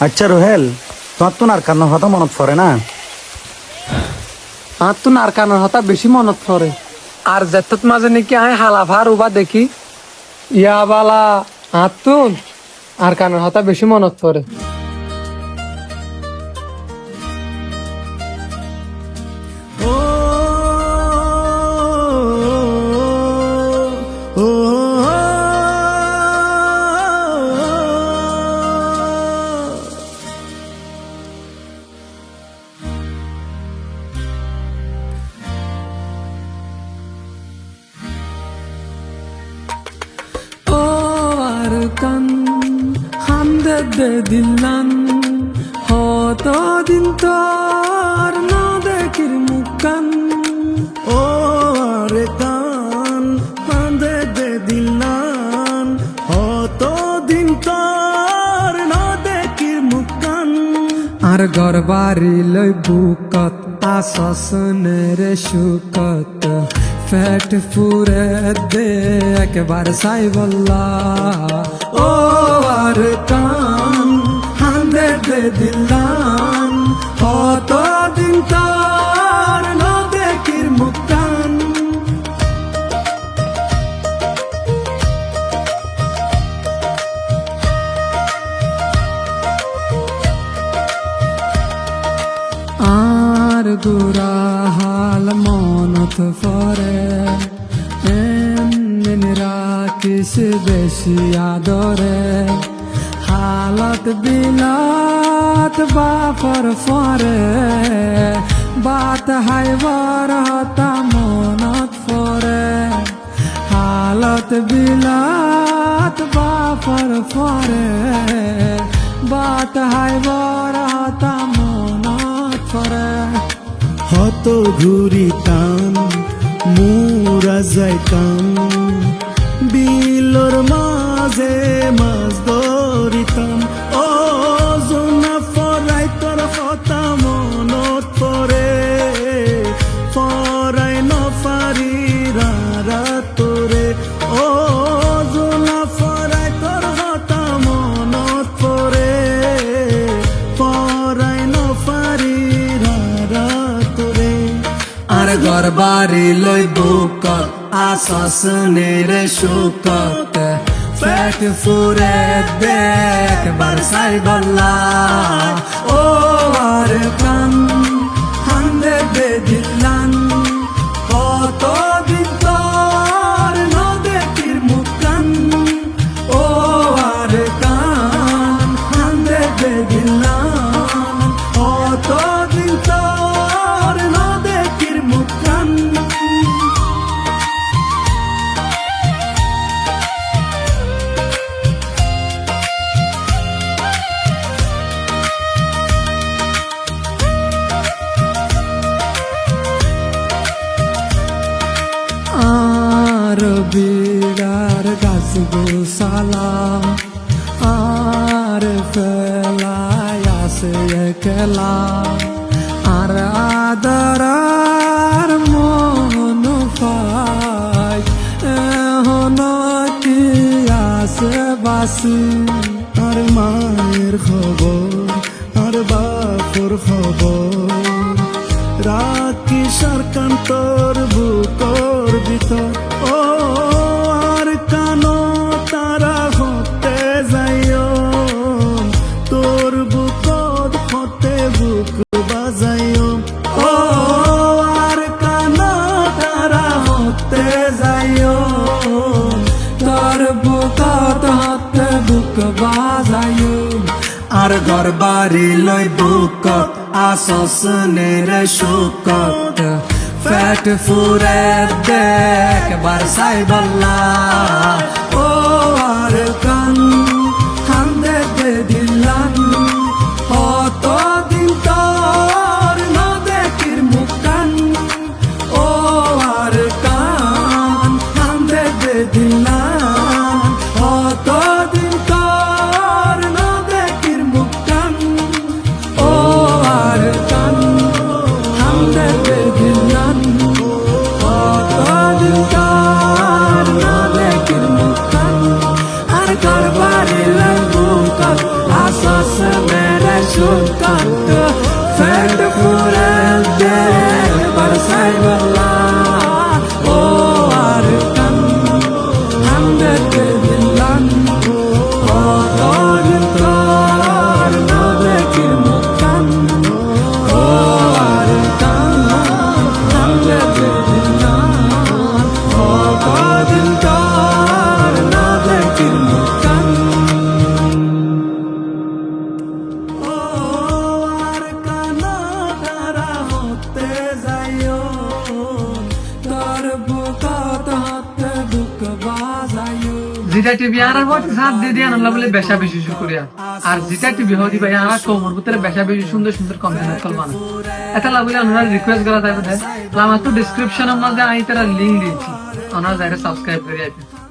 আচ্ছা রোহেল, তোমার তো নারকানোর কথা মনত পড়ে না? আর তো নারকানোর কথা বেশি মনত পড়ে। আর যেত মাঝে নাকি আয় হালাফার উবা দেখি ইয়া বালা আতুন আর কানের কথা বেশি মনত পড়ে। Kan hamde de dilan hoto din tor na dekir mukan ও আরে কান কান্দে দে দিলান দিন তার না দেখির মুকান আর গরবারি লই বুকত আসসনের সুকত ফেট ফুরে দে একবার সাইবল্লা ও আর কান হান্দে দে দিলান দিন তার না দেখির মুকান আর গুরা হাল মনত ফরে এমনিরা কিস বেশি আদরে হালত বিলাত বাফর ফরে বাত হাইবার হতা মনত ফরে হালত বিলাত বাফর ফরে বাত হাইবার হতা মনত ফরে হত ঘুরিতাম মুরা যাইতাম বিলর মাঝে মাছ ধরিতাম ও জোনা ফরাই তোর কথা মনত পরে ফরাই নফারি তোরে ও জোনা ফরাই তোর কথা মনত পরে ফরাই নফারি তোরে আর গরবারি লই বুকত আসসনের সুকত ফেট ফুরে দেখ বারসাই গল্লা ও আর কান হান্দে দে দিলান কত দিন তোর না দেখির মুকান ও আর কান হান্দে দে দিলান কত দিন তোর না দেখির মুকান আর বিড়ার গাছ গোসালাম আর ফেলাই আসে একলা আর আদরার মন পাই এখন কি আসে বাসি আর মায়ের খবর আর বাপর খবর রাখি সরকান তোর বুকর ভিতর ও আর কানো তারা হতে যাইও তোর বুকর হতে বুক বাজাইও ও আর কানো তারা হতে যাইও তোর বুকত হাতে বুক বাজায়ু আর গরবারি লই বুকত আসসনের সুকত ফেট ফুরে দেখ বারসাই বল্লা ও আর কান হান্দে দে দিলান কত দিন তোর না দেখির মুকান ও আর কান হান্দে দে দিলান কত দিন তোর না দেখির মুকান ও আর কান হান্দে দে দিলান কত দিন তোর না দেখির ও আর কান হামদতে দিলান ও তোর নবকির মুখান ও আর কান হামদতে দিলান ও তোর নবকির মুখান ও আর কানা তারা হতে যাইও তোর বুকত হতে দুঃখ বাজাইও জিটা টিভি আর বট সাথ দিয়ে দিয়ে আনলা বলে বেশা বেশি শুকরিয়া আর জিটা টিভি হদি ভাই আর কোমর ভিতরে বেশা বেশি সুন্দর সুন্দর কন্টেন্ট কল বানা এটা লাগলে আমরা রিকোয়েস্ট করা যাবে আমার তো ডেসক্রিপশনের মধ্যে আই তারা লিংক দিয়েছি আপনারা যারা সাবস্ক্রাইব করে রাখবেন